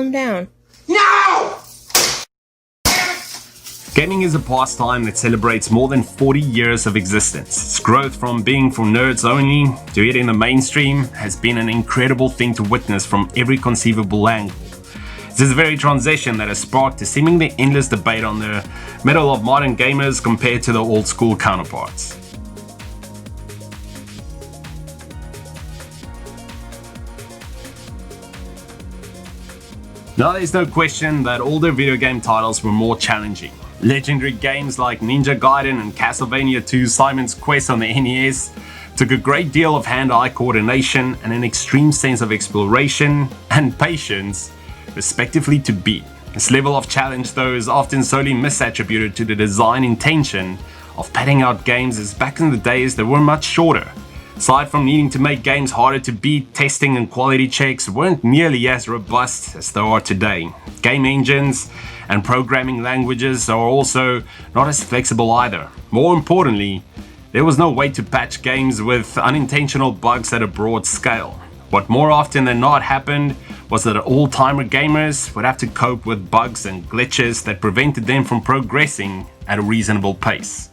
calm down. No! Gaming is a pastime that celebrates more than 40 years of existence. Its growth from being for nerds only to hitting the mainstream has been an incredible thing to witness from every conceivable angle. This is the very transition that has sparked a seemingly endless debate on the mettle of modern gamers compared to the old school counterparts. Now there's no question that older video game titles were more challenging. Legendary games like Ninja Gaiden and Castlevania 2 Simon's Quest on the NES took a great deal of hand-eye coordination and an extreme sense of exploration and patience, respectively, to beat. This level of challenge, though, is often solely misattributed to the design intention of padding out games, as back in the days they were much shorter. Aside from needing to make games harder to beat, testing and quality checks weren't nearly as robust as they are today. Game engines and programming languages are also not as flexible either. More importantly, there was no way to patch games with unintentional bugs at a broad scale. What more often than not happened was that old-timer gamers would have to cope with bugs and glitches that prevented them from progressing at a reasonable pace.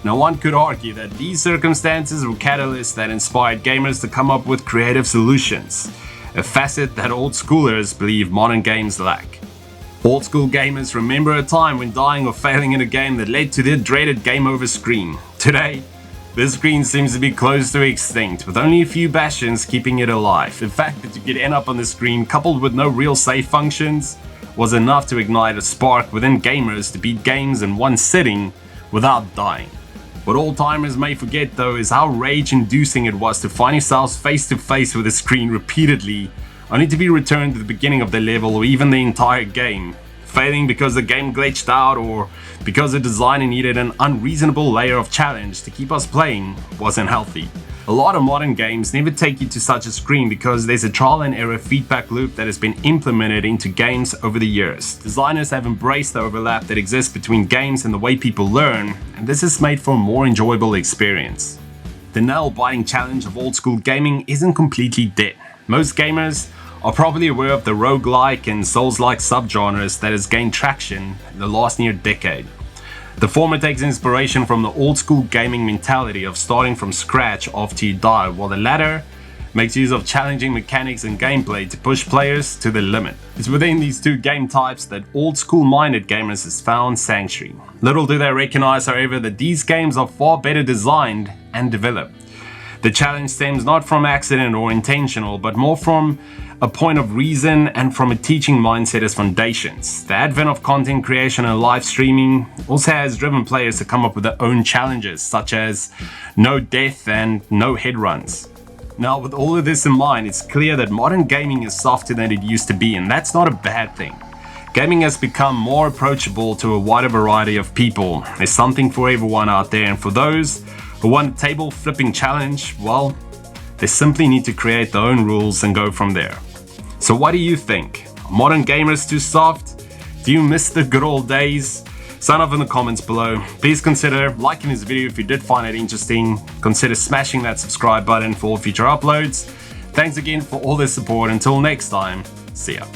Now, one could argue that these circumstances were catalysts that inspired gamers to come up with creative solutions, a facet that old schoolers believe modern games lack. Old school gamers remember a time when dying or failing in a game that led to their dreaded game over screen. Today, this screen seems to be close to extinct, with only a few bastions keeping it alive. The fact that you could end up on the screen coupled with no real save functions was enough to ignite a spark within gamers to beat games in one sitting without dying. What old-timers may forget, though, is how rage-inducing it was to find yourselves face-to-face with a screen repeatedly, only to be returned to the beginning of the level or even the entire game, failing because the game glitched out or because the designer needed an unreasonable layer of challenge to keep us playing wasn't healthy. A lot of modern games never take you to such a screen because there's a trial and error feedback loop that has been implemented into games over the years. Designers have embraced the overlap that exists between games and the way people learn, and this has made for a more enjoyable experience. The nail-biting challenge of old school gaming isn't completely dead. Most gamers are probably aware of the roguelike and souls-like subgenres that has gained traction in the last near decade. The former takes inspiration from the old school gaming mentality of starting from scratch after you die, while the latter makes use of challenging mechanics and gameplay to push players to the limit. It's within these two game types that old school minded gamers has found sanctuary. Little do they recognize, however, that these games are far better designed and developed. The challenge stems not from accident or intentional, but more from a point of reason and from a teaching mindset as foundations. The advent of content creation and live streaming also has driven players to come up with their own challenges, such as no death and no head runs. Now, with all of this in mind, it's clear that modern gaming is softer than it used to be, and that's not a bad thing. Gaming has become more approachable to a wider variety of people. There's something for everyone out there, and for those who want a table flipping challenge, well, they simply need to create their own rules and go from there. So what do you think? Are modern gamers too soft? Do you miss the good old days? Sign up in the comments below. Please consider liking this video if you did find it interesting. Consider smashing that subscribe button for future uploads. Thanks again for all the support. Until next time, see ya.